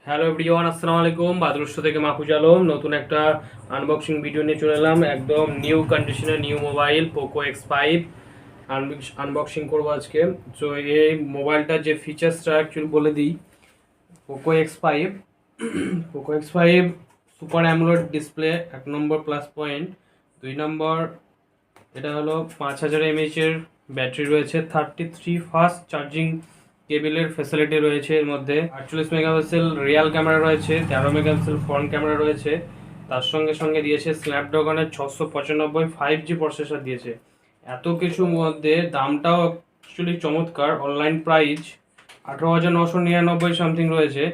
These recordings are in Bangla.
হ্যালো এভরিওয়ান, আসসালামু আলাইকুম। বাদরুস্ত থেকে মাহফুজ আলম নতুন একটা আনবক্সিং ভিডিও নিয়ে চলে এলাম। একদম নিউ কন্ডিশনে new mobile Poco X5 unboxing করবো আজকে। তো এই মোবাইলটার যে ফিচার্সটা অ্যাকচুয়ালি বলে দিই। Poco x five super AMOLED display, 1 নম্বর প্লাস পয়েন্ট। 2 নম্বর, এটা হলো 5000 mAh এর ব্যাটারি রয়েছে। 33 ফাস্ট চার্জিং কেবিলের ফ্যাসিলিটি রয়েছে। এর মধ্যে 48 মেগাপিক্সেল রিয়াল ক্যামেরা রয়েছে, 13 মেগাপিক্সেল ফ্রন্ট ক্যামেরা রয়েছে। তার সঙ্গে সঙ্গে দিয়েছে স্ন্যাপড্রাগনের 695 5G প্রসেসর দিয়েছে। এত কিছুর মধ্যে দামটাও অ্যাকচুয়ালি চমৎকার। অনলাইন প্রাইস 18,999 সামথিং রয়েছে।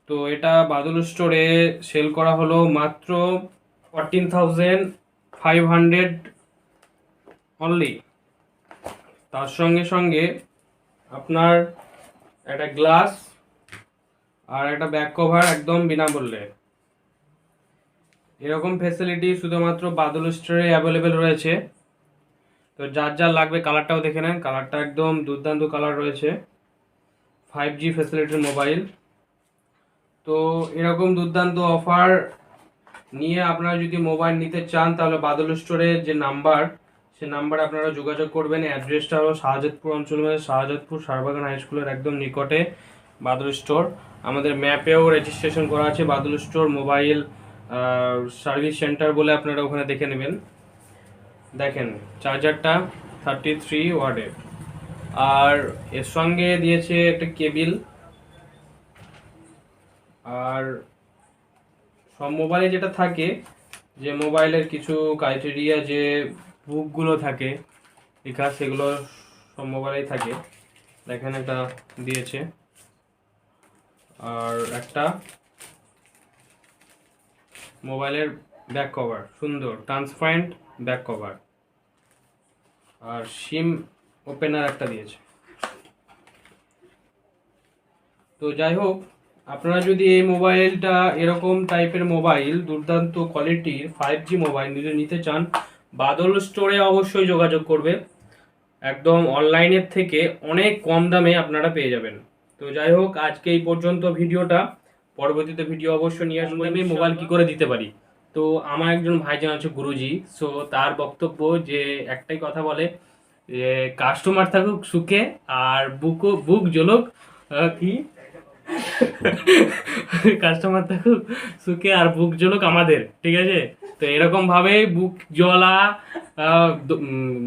তো এটা বাদল স্টোরে সেল করা হলো মাত্র 14,500 অনলি। তার সঙ্গে সঙ্গে আপনার একটা গ্লাস আর একটা ব্যাক কভার একদম বিনামূল্যে। এরকম ফ্যাসিলিটি শুধুমাত্র বাদল স্টোরে অ্যাভেলেবেল রয়েছে। তো যার যার লাগবে কালারটাও দেখে নেন, কালারটা একদম দুর্দান্ত কালার রয়েছে। 5G ফ্যাসিলিটির mobile. তো এরকম দুর্দান্ত অফার নিয়ে আপনারা যদি মোবাইল নিতে চান তাহলে বাদল স্টোরে যে নাম্বার, সে নাম্বারে আপনারা যোগাযোগ করবেন। অ্যাড্রেসটা হলো শাহজাদপুর অঞ্চল, মানে শাহজাদপুর সারবাগান হাই স্কুলের একদম নিকটে বাদল স্টোর। আমাদের ম্যাপেও রেজিস্ট্রেশন করা আছে বাদল স্টোর মোবাইল সার্ভিস সেন্টার বলে, আপনারা ওখানে দেখে নেবেন। দেখেন চার্জারটা 33 ওয়াটের, আর এর সঙ্গে দিয়েছে একটা কেবিল। আর সব মোবাইলে যেটা থাকে, যে মোবাইলের কিছু ক্রাইটেরিয়া, যে বুকগুলো থাকে লেখা, সেগুলো সব মোবাইলেই থাকে। দেখেন একটা দিয়েছে, আর একটা মোবাইলের ব্যাক কভার, সুন্দর ট্রান্সপারেন্ট ব্যাক কভার, আর সিম ওপেনার একটা দিয়েছে। তো যাই হোক, আপনারা যদি এই মোবাইলটা, এরকম টাইপের মোবাইল দুর্দান্ত কোয়ালিটির 5G মোবাইল যদি নিতে চান, বাদল স্টোরে অবশ্যই যোগাযোগ করবে। একদম অনলাইনের থেকে অনেক কম দামে আপনারা পেয়ে যাবেন। তো যাই হোক, আজকে এই পর্যন্ত ভিডিওটা। পরবর্তীতে ভিডিও অবশ্যই নিয়ে আসবো আমি মোবাইল কি করে দিতে পারি। তো আমার একজন ভাইজান আছে গুরুজি, সো তার বক্তব্য যে একটাই কথা বলে, যে কাস্টমার থাকুক সুখে আর বুক জ্বলুক, কি কাস্টমার থাকুক সুখে আর বুক জ্বলুক আমাদের, ঠিক আছে? তো এরকম ভাবে বুক জ্বলা,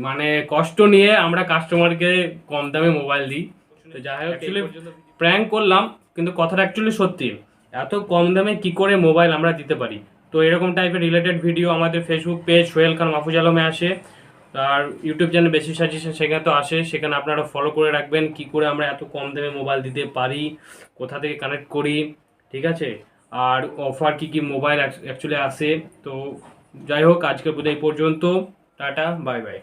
মানে কষ্ট নিয়ে আমরা কাস্টমারকে কম দামে মোবাইল দিই। তো যাই হোক, অ্যাকচুয়ালি প্র্যাঙ্ক করলাম, কিন্তু কথাটা অ্যাকচুয়ালি সত্যি। এত কম দামে কি করে মোবাইল আমরা দিতে পারি? তো এরকম টাইপের রিলেটেড ভিডিও আমাদের ফেসবুক পেজ সোহেল খান মাহফুজ আলমে আসে, আর ইউটিউব চ্যানেল বেশি সাজেশন সেখানে তো আসে। সেখানে আপনারা ফলো করে রাখবেন কি করে আমরা এত কম দামে মোবাইল দিতে পারি, কোথা থেকে কানেক্ট করি, ঠিক আছে? আর অফার কি কি মোবাইল অ্যাকচুয়ালি আসে। তো যাই হোক, আজকে বোধহয় এই পর্যন্ত। Tata, bye bye.